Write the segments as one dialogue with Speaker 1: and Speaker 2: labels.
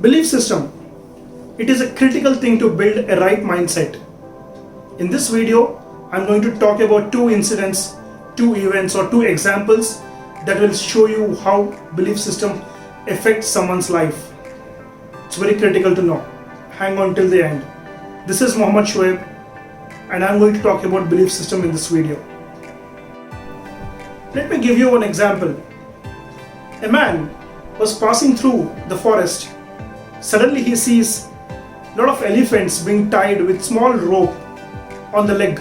Speaker 1: Belief system. It is a critical thing to build a right mindset. In this video, I'm going to talk about two incidents, two events or two examples that will show you how belief system affects someone's life. It's very critical to know. Hang on till the end. This is Mohammed Shoaib and I'm going to talk about belief system in this video. Let me give you one example. A man was passing through the forest. Suddenly he sees a lot of elephants being tied with small rope on the leg.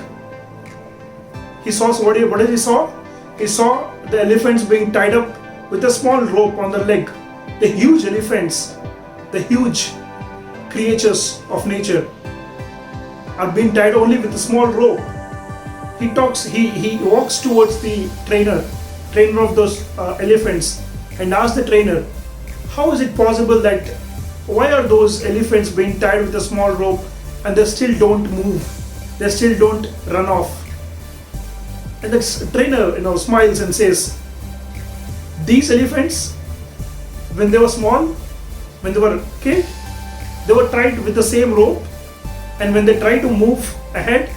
Speaker 1: He saw, what did he saw? He saw the elephants being tied up with a small rope on the leg. The huge elephants, the huge creatures of nature are being tied only with a small rope. He walks towards the trainer of those elephants and asks the trainer, how is it possible that why are those elephants being tied with a small rope and they still don't move, they still don't run off? And the trainer smiles and says, these elephants, when they were small, when they were killed, they were tied with the same rope, and when they try to move ahead,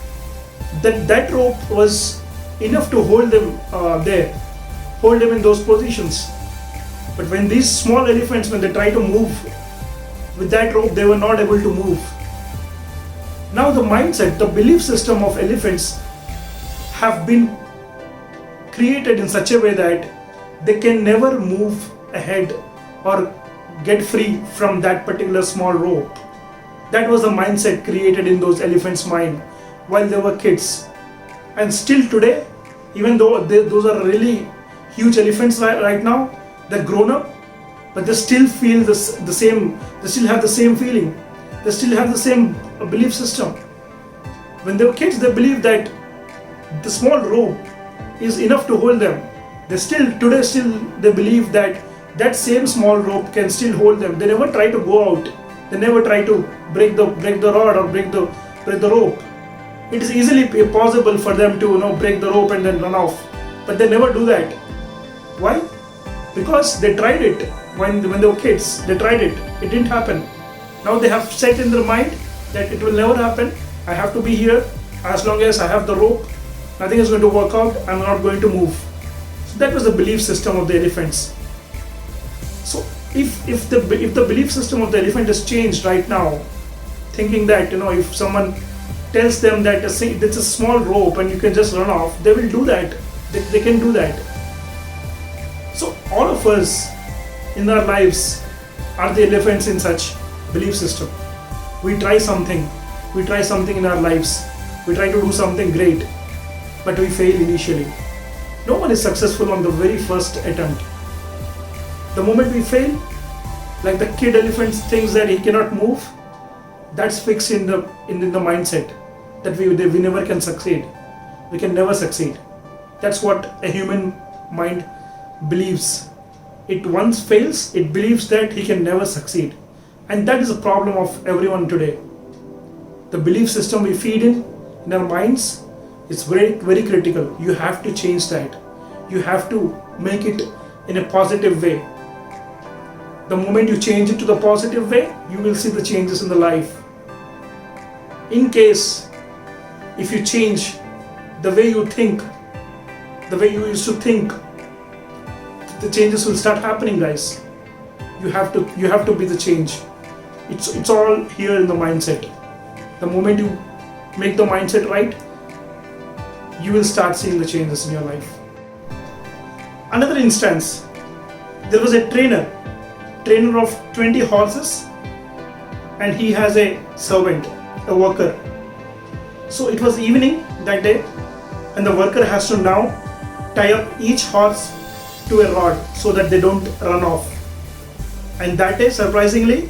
Speaker 1: that rope was enough to hold them hold them in those positions. But when these small elephants, when they try to move with that rope, they were not able to move. Now the mindset, the belief system of elephants have been created in such a way that they can never move ahead or get free from that particular small rope. That was the mindset created in those elephants' mind while they were kids. And still today, even though those are really huge elephants right now, they're grown up, but they still feel the same, they still have the same feeling, they still have the same belief system. When they were kids, they believed that the small rope is enough to hold them. Today they believe that that same small rope can still hold them. They never try to go out. They never try to break the rod or break the rope. It is easily possible for them to break the rope and then run off, but they never do that. Why? Because they tried it when they were kids. They tried it. It didn't happen. Now they have set in their mind that it will never happen. I have to be here as long as I have the rope. Nothing is going to work out. I'm not going to move. So that was the belief system of the elephants. So if the belief system of the elephant is changed right now, thinking that if someone tells them that it's a small rope and you can just run off, they will do that. They can do that. So all of us in our lives are the elephants in such belief system. We try something in our lives. We try to do something great, but we fail initially. No one is successful on the very first attempt. The moment we fail, like the kid elephant thinks that he cannot move, that's fixed in the mindset that we never can succeed. We can never succeed. That's what a human mind believes. It once fails, it believes that he can never succeed. And that is a problem of everyone today. The belief system we feed in our minds is very, very critical. You have to change that. You have to make it in a positive way. The moment you change it to the positive way, you will see the changes in the life. In case, if you change the way you think, the way you used to think, the changes will start happening, guys. You have to be the change. It's all here in the mindset. The moment you make the mindset right, you will start seeing the changes in your life. Another instance, there was a trainer of 20 horses, and he has a servant, a worker. So it was evening that day, and the worker has to now tie up each horse to a rod so that they don't run off. And that day, surprisingly,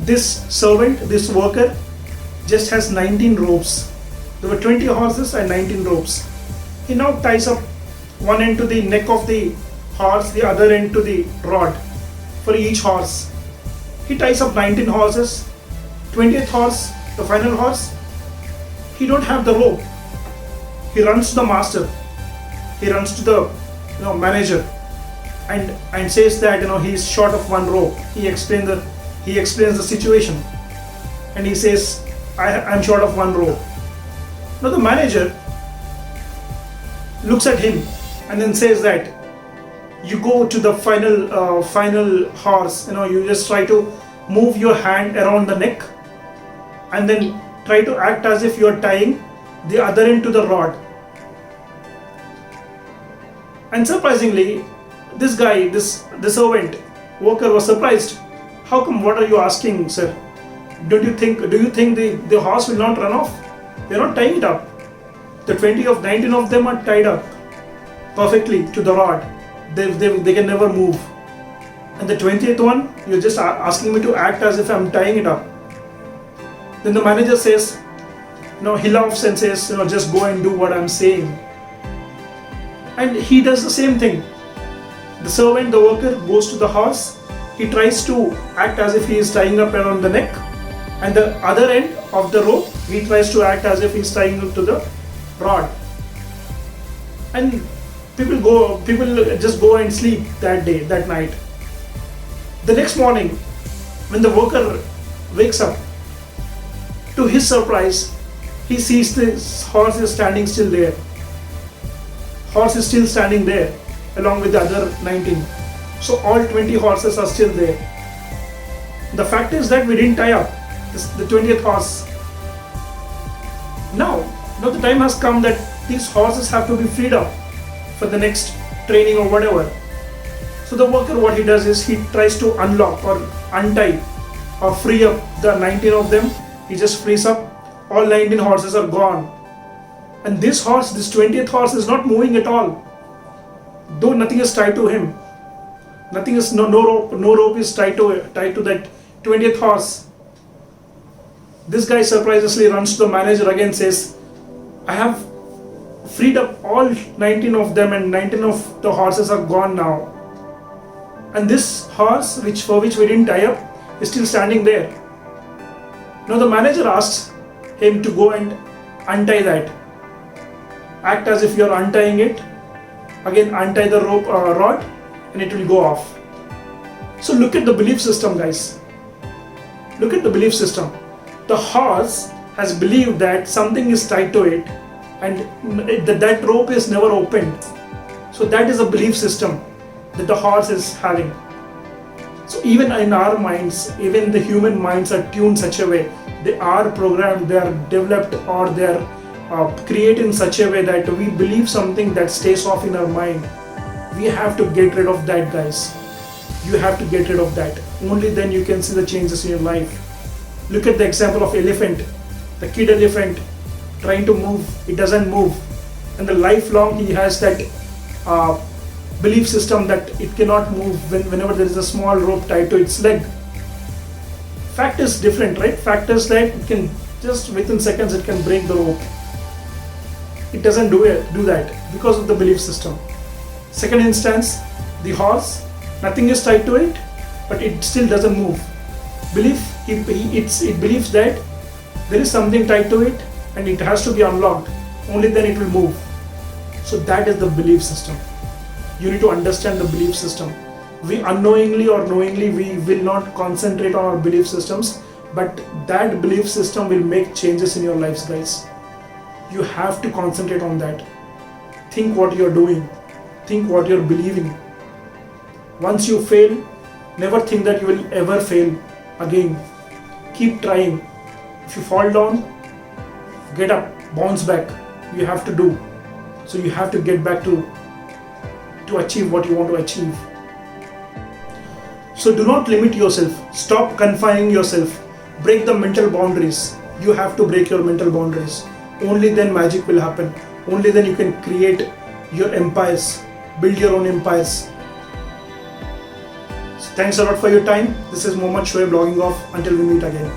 Speaker 1: this servant, this worker, just has 19 ropes. There were 20 horses and 19 ropes. He now ties up one end to the neck of the horse, the other end to the rod for each horse. He ties up 19 horses. 20th horse, the final horse, he don't have the rope. He runs to the master. He runs to the manager and says that he is short of one rope. He explains He explains the situation and he says, I'm short of one rope. Now the manager looks at him and then says that you go to the final horse, you just try to move your hand around the neck and then try to act as if you are tying the other end to the rod. And surprisingly, this guy, the servant worker was surprised. How come? What are you asking, sir? Do you think the horse will not run off? They're not tying it up. The 19 of them are tied up perfectly to the rod. They can never move. And the 20th one, you're just asking me to act as if I'm tying it up. Then the manager says, he laughs and says, just go and do what I'm saying. And he does the same thing. The servant, the worker, goes to the horse. He tries to act as if he is tying up around the neck, and the other end of the rope, he tries to act as if he's tying it to the rod. And people just go and sleep that night. The next morning, when the worker wakes up, to his surprise, he sees this horse is standing still there. Horse is still standing there along with the other 19. So all 20 horses are still there. The fact is that we didn't tie up the 20th horse. Now the time has come that these horses have to be freed up for the next training or whatever. So the worker, what he does is he tries to unlock or untie or free up the 19 of them. He just frees up. All 19 horses are gone. And this 20th horse is not moving at all. Though nothing is tied to him. Nothing is, no rope is tied to that 20th horse. This guy surprisingly runs to the manager again, says, I have freed up all 19 of them and 19 of the horses are gone now. And this horse, for which we didn't tie up, is still standing there. Now the manager asks him to go and untie that. Act as if you're untying it. Again, untie the rope rod and it will go off. So look at the belief system, guys. Look at the belief system. The horse has believed that something is tied to it and that rope is never opened. So that is a belief system that the horse is having. So even in our minds, even the human minds are tuned such a way. They are programmed, they are developed, or they are created in such a way that we believe something that stays off in our mind. We have to get rid of that, guys. You have to get rid of that. Only then you can see the changes in your life. Look at the example of elephant. The kid elephant trying to move, it doesn't move. And the lifelong he has that belief system that it cannot move whenever there is a small rope tied to its leg. Fact is different, right? Fact is that it can just within seconds it can break the rope. It doesn't do that because of the belief system. Second instance, the horse, nothing is tied to it, but it still doesn't move. It believes that there is something tied to it and it has to be unlocked. Only then it will move. So that is the belief system. You need to understand the belief system. We unknowingly or knowingly, we will not concentrate on our belief systems, but that belief system will make changes in your lives, guys. You have to concentrate on that. Think what you're doing. Think what you're believing. Once you fail, never think that you will ever fail again. Keep trying. If you fall down, get up, bounce back. You have to do. So you have to get back to achieve what you want to achieve. So do not limit yourself. Stop confining yourself. Break the mental boundaries. You have to break your mental boundaries. Only then magic will happen. Only then you can create your empires, build your own empires. So thanks a lot for your time. This is Mohammed Shoaib logging off. Until we meet again.